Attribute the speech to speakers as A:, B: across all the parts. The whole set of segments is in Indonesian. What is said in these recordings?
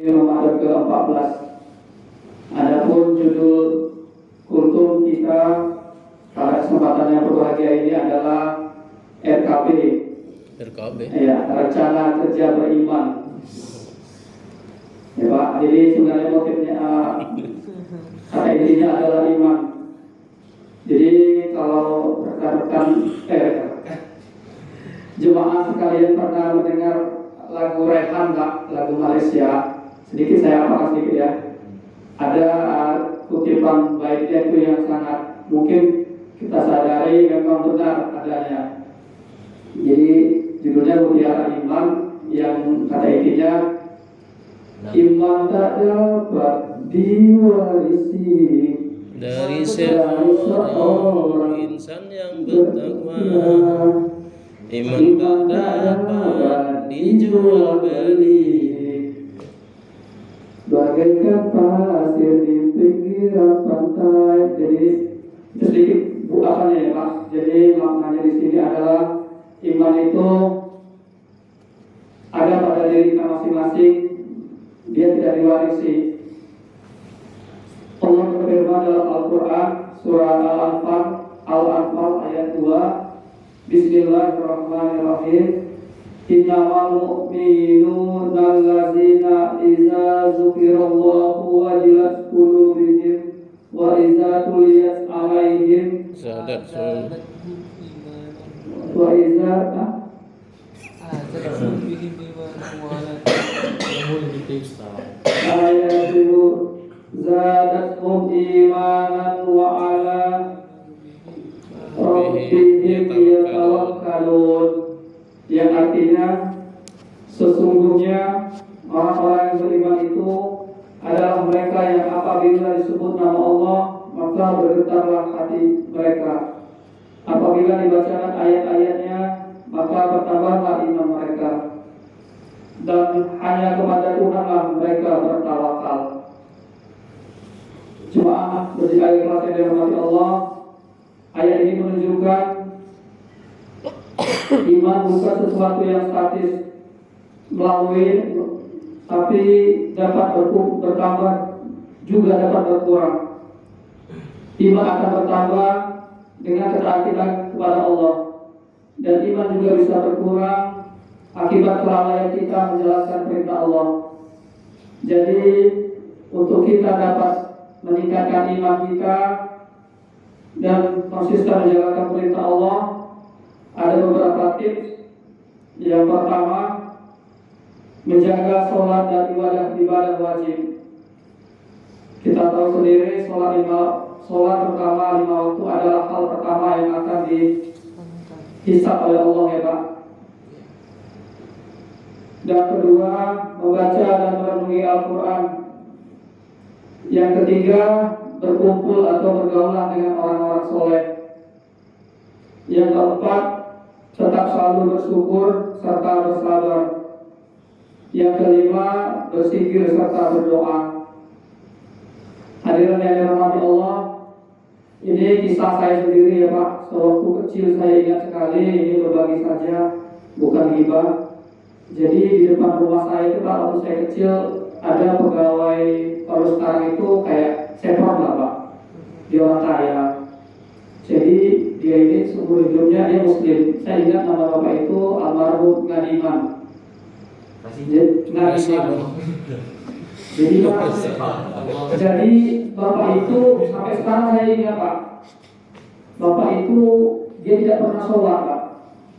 A: Ramadan ke-14. Adapun judul kultum kita pada kesempatan yang berbahagia ini adalah RKB. Ya, rencana kerja beriman. Ya Pak, jadi sebenarnya motifnya kata intinya adalah iman. Jadi kalau rekan-rekan jemaah sekalian pernah mendengar lagu Rehan nggak? Lagu Malaysia. Sedikit saya apakah sedikit ya. Ada kutipan baiknya itu yang sangat mungkin kita sadari memang benar adanya. Jadi judulnya Mutiara Iman, yang kata intinya iman tak dapat diwarisi
B: dari seorang insan yang bertakwa. Iman tak dapat dijual beli,
A: bagaikan pasir di pinggiran pantai. Jadi itu sedikit bukannya ya Pak. Jadi maknanya di sini adalah iman itu ada pada diri kita masing-masing, dia tidak diwarisi. Allah berfirman dalam Al-Quran surah Al-Anfal ayat 2, Bismillahirrahmanirrahim. Innamal mu'minuna allazina idza dzukirallahu wajilat qulubuhum wa idza tuliyat 'alaihim
B: zadatuhum
A: wa idza ayatuhu zadatuhum imanan wa 'ala rabbihim yatawakkalun. Yang artinya sesungguhnya orang-orang yang beriman itu adalah mereka yang apabila disebut nama Allah maka bergetarlah hati mereka. Apabila dibacakan ayat-ayatnya maka bertambahlah iman mereka. Dan hanya kepada Tuhanlah mereka bertawakal. Jemaah berjaya ikhlas yang dirahmati Allah, ayat ini menunjukkan iman bukan sesuatu yang statis melalui, tapi dapat bertambah juga dapat berkurang. Iman akan bertambah dengan ketaatan kepada Allah, dan iman juga bisa berkurang akibat kelalaian kita menjalankan perintah Allah. Jadi untuk kita dapat meningkatkan iman kita dan konsisten menjalankan perintah Allah, ada beberapa tips. Yang pertama, menjaga sholat dan ibadah wajib. Kita tahu sendiri sholat pertama 5 waktu adalah hal pertama yang akan dihisab oleh Allah ya Pak. Dan kedua, membaca dan merenungi Al-Quran. Yang ketiga, berkumpul atau bergaulan dengan orang-orang soleh. Yang keempat, tetap selalu bersyukur serta bersabar. Yang kelima, berzikir serta berdoa. Hadirin yang dirahmati Allah, ini kisah saya sendiri ya Pak. Sewaktu kecil saya ingat sekali, ini berbagi saja, bukan ghibah. Jadi di depan rumah saya itu Pak, waktu saya kecil ada pegawai, kalau sekarang itu kayak sepron lah Pak, dia orang kaya. Jadi dia ini seumur hidupnya dia Muslim. Saya ingat nama bapak itu almarhum Ngadiman. Ngadiman. Jadi bapak itu sampai sekarang saya ingat Pak. Bapak itu dia tidak pernah sholat Pak,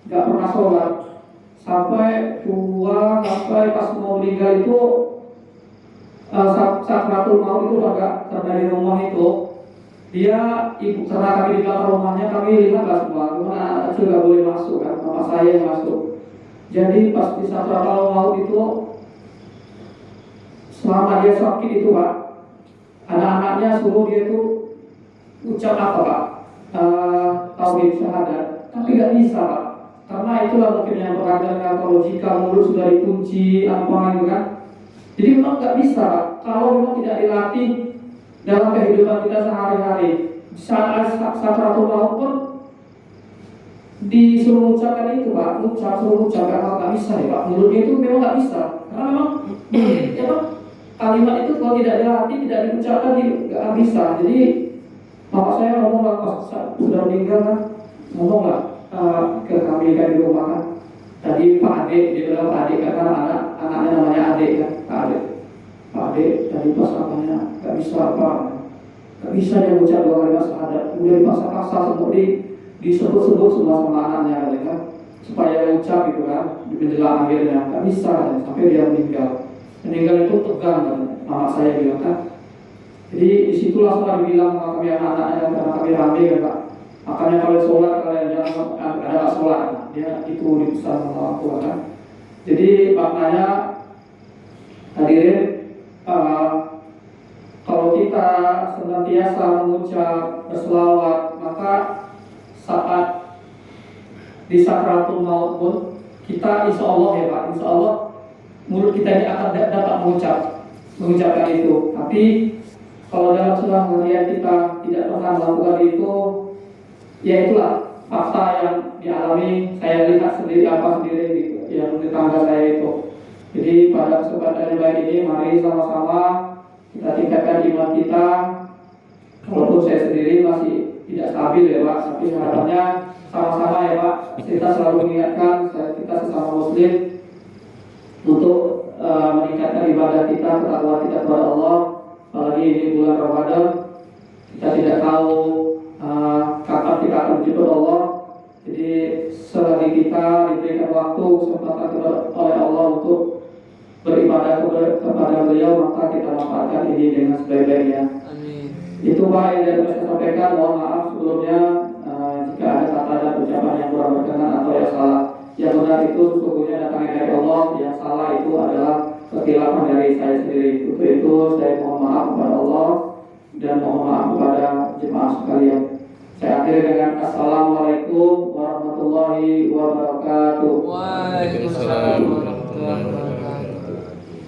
A: nggak pernah sholat sampai tua, sampai pas mau meninggal itu sakratul maut itu agak dari rumah itu. Dia ibu serta kami di belakang rumahnya, kami lihat lah semua, cuma anak kecil nggak boleh masuk kan, mama saya yang masuk. Jadi pas di sakratul maut itu, selama dia sakit itu Pak, anak-anaknya suruh dia itu ucap apa Pak, tauhid syahadat, tapi nggak bisa Pak, karena itulah mungkin yang berkaitan kalau jika mulut sudah dikunci apa gitu kan. Jadi memang nggak bisa Pak, kalau memang tidak dilatih dalam kehidupan kita sehari-hari. Saat sakratul maut pun disuruh mengucapkan itu Pak, suruh mengucapkan nggak bisa ya Pak. Mulutnya itu memang nggak bisa, karena memang ya Pak, kalimat itu kalau tidak dilatih, tidak diucapkan, nggak bisa. Jadi bapak saya ngomong lah pas sudah meninggal kan, ngomong lah ke kami kan di rumah kan. Tadi Pak Ade, dia bilang Pak Ade karena anaknya namanya Ade kan, Pak Ade. Pak Ade tadi pas apanya nggak bisa apa, nggak bisa dia ucap 2 kalimat syahadat. Kemudian dipaksa-paksa semua disebut-sebut semua sama anaknya kan, supaya ucap gitu kan di menjelang akhirnya nggak bisa kan, sampai dia meninggal itu tegang kan, mama saya bilang kan. Jadi disitulah setelah dibilang sama kami anak-anaknya karena kami rame kan Pak, makanya kalau sholat kalian jangan ada sholat, dia itu dipesan sama orang tua kan. Jadi maknanya hadirin, kalau kita senantiasa mengucap berselawat, maka saat di sakratul maut pun kita insya Allah ya Pak, insya Allah mulut kita ini akan dapat mengucapkan itu. Tapi kalau dalam sebuah harian kita tidak pernah melakukan itu, ya itulah fakta yang dialami. Saya lihat sendiri gitu, yang di tangga saya itu. Jadi pada kesempatan yang baik ini, mari sama-sama kita tingkatkan iman kita. Walaupun saya sendiri masih tidak stabil ya Pak, tapi harapannya sama-sama ya Pak, kita selalu mengingatkan kita sesama Muslim untuk meningkatkan ibadah kita, ketakwaan kita kepada Allah. Apalagi ini bulan Ramadan, kita tidak tahu kapan kita akan dijemput Allah. Jadi selagi kita diberikan waktu, kesempatan oleh Allah untuk beribadah kepada beliau, maka kita manfaatkan ini dengan sebaik-baiknya. Itu Pak yang dapat saya sampaikan. Mohon maaf sebelumnya jika ada kata dan ucapan yang kurang berkenan atau yang salah. Yang benar itu sesungguhnya datangnya dari Allah, yang salah itu adalah kekhilapan dari saya sendiri. Untuk itu saya mohon maaf kepada Allah dan mohon maaf kepada jemaah sekalian. Saya akhiri dengan Assalamualaikum warahmatullahi wabarakatuh.
B: Waalaikumsalam.